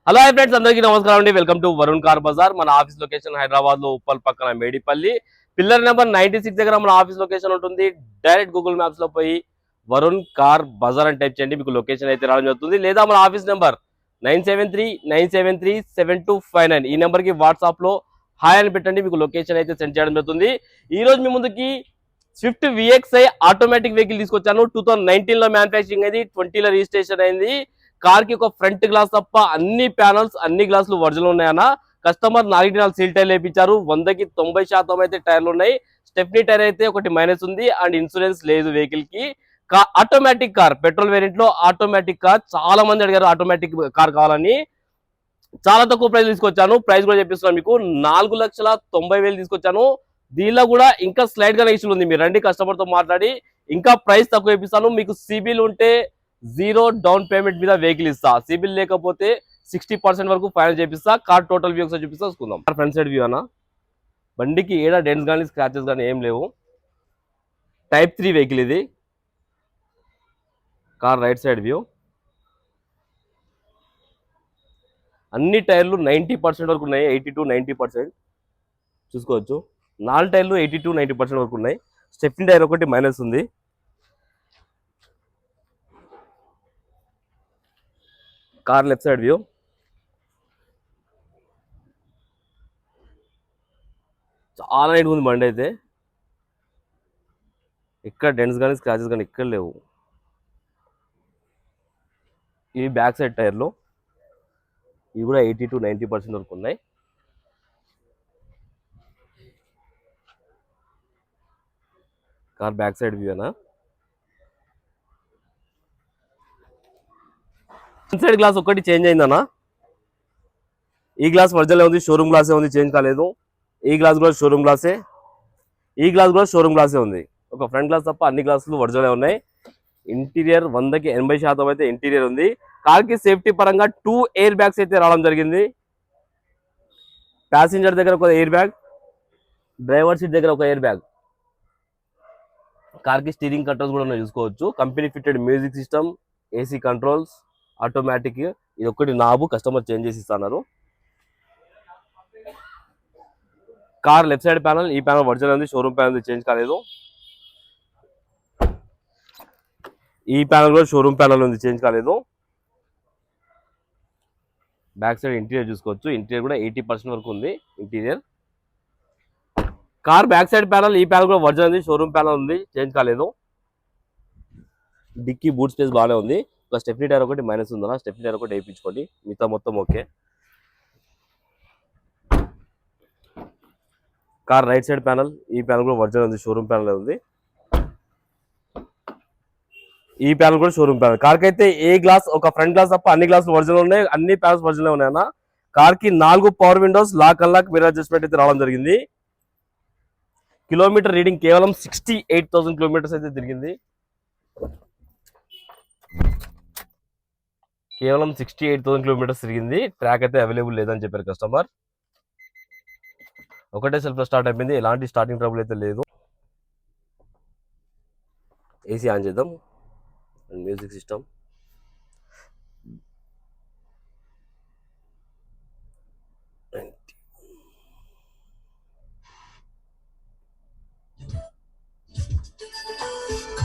Hello hi friends, అందరికీ నమస్కారం అండి. Welcome to Varun car bazaar. మన ఆఫీస్ లొకేషన్ హైదరాబాద్ లో ఉప్పల్ పక్కన మేడిపల్లి పిల్లర్ నెంబర్ 96 దగ్గర మన ఆఫీస్ లొకేషన్ ఉంటుంది. డైరెక్ట్ గూగుల్ మ్యాప్స్ లో పోయి వరుణ్ కార్ బజార్ అని టైప్ చేయండి, మీకు లొకేషన్ అయితే రావడం జరుగుతుంది. లేదా మన ఆఫీస్ నెంబర్ 9739737259 ఈ నెంబర్ కి వాట్సాప్ లో హాయ్ అని పెట్టండి, మీకు లొకేషన్ అయితే సెండ్ చేయడం జరుగుతుంది. ఈ రోజు మీ ముందుకి స్విఫ్ట్ విఎక్స్ఐ ఆటోమేటిక్ వెహికల్ తీసుకొచ్చాను. 2019 లో మ్యానుఫ్యాక్చరింగ్ అయింది, 20 లో రిజిస్ట్రేషన్ అయింది. కార్ కి ఒక ఫ్రంట్ గ్లాస్ తప్ప అన్ని ప్యానల్స్ అన్ని గ్లాసులు ఒరిజినల్ ఉన్నాయన్న. కస్టమర్ 4 సీల్ టైర్లు వేయించారు. 100కి 90% అయితే టైర్లు ఉన్నాయి. స్టెప్నీ టైర్ అయితే ఒకటి మైనస్ ఉంది అండ్ ఇన్సూరెన్స్ లేదు వెహికల్ కి. ఆటోమేటిక్ కార్, పెట్రోల్ వేరియంట్ లో ఆటోమేటిక్ కార్. చాలా మంది అడిగారు ఆటోమేటిక్ కార్ కావాలని. చాలా తక్కువ ప్రైస్ తీసుకొచ్చాను. ప్రైస్ కూడా చెప్పిస్తున్నాను మీకు, 4,90,000 తీసుకొచ్చాను. దీనిలో కూడా ఇంకా స్లైడ్ గా నెక్స్ట్ ఉంది. మీరు రండి, కస్టమర్ తో మాట్లాడి ఇంకా ప్రైస్ తక్కువ ఇప్పిస్తాను. మీకు సిబిల్ ఉంటే 0 డౌన్ పేమెంట్ మీద వెహికల్ ఇస్తా. సిబిల్ లేకపోతే 60% వరకు ఫైనల్ చేపిస్తా. కార్ టోటల్ వ్యూ ఒకసారి చూపిస్తా, చూసుకుందాం. ఫ్రంట్ సైడ్ వ్యూ అన్న, బండికి ఏడా డెన్స్ కానీ స్క్రాచెస్ కానీ ఏం లేవు. టైప్ 3 వెహికల్ ఇది. కార్ రైట్ సైడ్ వ్యూ, అన్ని టైర్లు 90% వరకు ఉన్నాయి. 80 to 90% చూసుకోవచ్చు. 4 టైర్లు 80 to 90% వరకు ఉన్నాయి. స్టెప్నీ టైర్ ఒకటి మైనస్ ఉంది. కార్ లెఫ్ట్ సైడ్ వ్యూ, చాలా నీట్గా ఉంది బండి అయితే. ఇక్కడ డెన్స్ కానీ స్క్రాచెస్ కానీ ఇక్కడ లేవు. ఇవి బ్యాక్ సైడ్ టైర్లు, ఇవి కూడా 80 to 90% వరకు ఉన్నాయి. కార్ బ్యాక్ సైడ్ వ్యూ అనా. ఫ్రంట్ సైడ్ గ్లాస్ ఒకటి చేంజ్ అయిందన్నా. ఈ గ్లాస్ ఒరిజినల్ ఉంది, షోరూమ్ గ్లాసే ఉంది, చేంజ్ కాలేదు. ఈ గ్లాస్ కూడా షోరూమ్ గ్లాసే, ఈ గ్లాస్ కూడా షోరూమ్ గ్లాసే ఉంది. ఒక ఫ్రంట్ గ్లాస్ తప్ప అన్ని గ్లాసులు ఒరిజినల్ ఉన్నాయి. ఇంటీరియర్ 100కి 80% అయితే ఇంటీరియర్ ఉంది. కార్కి సేఫ్టీ పరంగా 2 ఎయిర్ బ్యాగ్స్ అయితే రావడం జరిగింది. ప్యాసింజర్ దగ్గర ఒక ఎయిర్ బ్యాగ్, డ్రైవర్ సీట్ దగ్గర ఒక ఎయిర్ బ్యాగ్. కార్కి స్టీరింగ్ కంట్రోల్స్ కూడా మనం చూసుకోవచ్చు. Company fitted music system, AC controls, automatic. ఇది ఒక్కటి నాబు కస్టమర్ చేంజ్ చేసి ఇస్తున్నారు. కార్ లెఫ్ట్ సైడ్ ప్యానల్, ఈ ప్యానల్ ఒరిజినల్ ఉంది, షోరూమ్ ప్యానల్ చేంజ్ కాలేదు. ఈ ప్యానల్ కూడా షోరూమ్ ప్యానల్ ఉంది, చేంజ్ కాలేదు. బ్యాక్ సైడ్ ఇంటీరియర్ చూసుకోవచ్చు. ఇంటీరియర్ కూడా 80% వరకు ఉంది interior. Car back side panel, ఈ ప్యానల్ కూడా ఒరిజినల్ ఉంది, షోరూమ్ ప్యానల్ ఉంది, చేంజ్ కాలేదు. డిక్కీ బూట్ స్పేస్ బాగానే ఉంది. ఒక స్టెప్నీ టైర్ ఒకటి మైనస్ ఉందన్న, స్టెప్నీ టైర్ ఒకటి వేయించుకోండి, మిగతా మొత్తం okay. Car right side panel, ఈ ప్యానల్ కూడా ఒరిజినల్ ఉంది, షోరూమ్ ప్యానల్ ఉంది. ఈ ప్యానల్ కూడా షోరూమ్ ప్యానల్. కార్కి అయితే ఏ గ్లాస్, ఒక ఫ్రంట్ గ్లాస్ తప్ప అన్ని గ్లాసులు ఒరిజినల్ ఉన్నాయి, అన్ని ప్యానల్స్ ఒరిజినల్ ఉన్నాయన్న. కార్కి 4 power windows, lock unlock, mirror adjustment అయితే రావడం జరిగింది. కిలోమీటర్ రీడింగ్ కేవలం 68,000 కిలోమీటర్స్ అయితే తిరిగింది. కేవలం 68,000 కిలోమీటర్స్ తిరిగింది. ట్రాక్ అయితే అవైలబుల్ లేదని చెప్పారు కస్టమర్. ఒకటే సెల్ఫ్ స్టార్ట్ అయిపోయింది, ఎలాంటి స్టార్టింగ్ ట్రబుల్ అయితే లేదు. ఏసీ ఆన్ చేద్దాం, మ్యూజిక్ సిస్టమ్.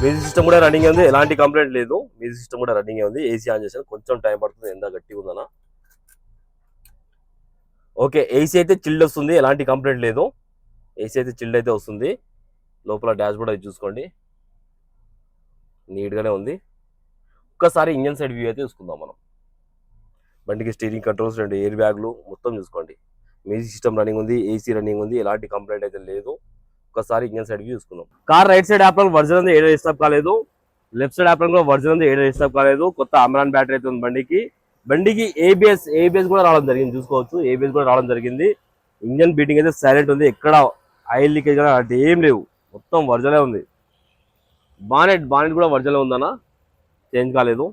మ్యూజిక్ సిస్టమ్ కూడా రన్నింగ్ ఉంది, ఎలాంటి కంప్లైంట్ లేదు. మ్యూజిక్ సిస్టమ్ కూడా రన్నింగ్ ఉంది. ఏసీ ఆన్ చేశాను, కొంచెం టైం పడుతుంది, ఎంత గట్టిగా ఉందన్నా. ఓకే, ఏసీ అయితే చిల్డ్ వస్తుంది, ఎలాంటి కంప్లైంట్ లేదు. ఏసీ అయితే చిల్డ్ అయితే వస్తుంది. లోపల డాష్ బోర్డ్ అయితే చూసుకోండి, నీట్గానే ఉంది. ఒక్కసారి ఇంజన్ సైడ్ వ్యూ అయితే చూసుకుందాం మనం. బండికి స్టీరింగ్ కంట్రోల్స్, 2 ఎయిర్ బ్యాగ్లు మొత్తం చూసుకోండి. మ్యూజిక్ సిస్టమ్ రన్నింగ్ ఉంది, ఏసీ రన్నింగ్ ఉంది, ఎలాంటి కంప్లైంట్ అయితే లేదు. ఒకసారి ఇంజన్ సైడ్ వ్యూ చూసుకుందాం. Car right side apron version ఉంది, ఏడ డిస్టర్బ్ కాలేదు. లెఫ్ట్ సైడ్ యాప్రాన్ కూడా వర్జన్ ఉంది, ఏడ డిస్టర్బ్ కాలేదు. కొత్త అమరాన్ బ్యాటరీ అయితే ఉంది బండికి ఏబిఎస్ కూడా రావడం జరిగింది, చూసుకోవచ్చు. ఏబిఎస్ కూడా రావడం జరిగింది. ఇంజన్ బీటింగ్ అయితే సైలెంట్ ఉంది, ఎక్కడ ఆయిల్ లీకేజ్ కానీ అంటే ఏం లేవు, మొత్తం వర్జనే ఉంది. బానెట్ కూడా వర్జనే ఉందన్న, చేంజ్ కాలేదు.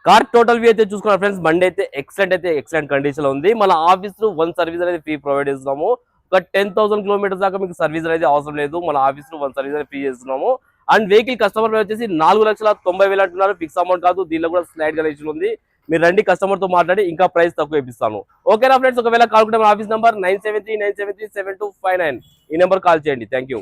కార్ టోటల్ వ్యూ అయితే చూసుకున్నారు ఫ్రెండ్స్. బండి అయితే ఎక్సలెంట్ కండిషన్ లో ఉంది. మన ఆఫీస్ 1 సర్వీస్ అనేది ఫ్రీ ప్రొవైడ్ చేస్తున్నాము. ఒక 10,000 కిలోమీటర్స్ దాకా మీకు సర్వీస్ అనేది అవసరం లేదు, మన ఆఫీస్ 1 సర్వీస్ అనేది ఫ్రీ చేస్తున్నాము. అండ్ వెహికల్ కస్టమర్ వచ్చేసి 4,90,000 అంటున్నారు, ఫిక్స్ అమౌంట్ కాదు. దీనిలో కూడా స్లైడ్ గా ఇష్యూ ఉంది. మీరు రండి, కస్టమర్ తో మాట్లాడి ఇంకా ప్రైస్ తక్కువ ఇప్పిస్తాను. ఓకేనా ఫ్రెండ్స్, ఒకవేళ కాల్ కూడా ఆఫీస్ నంబర్ 9739737259 ఈ నెంబర్ కాల్ చేయండి. Thank you.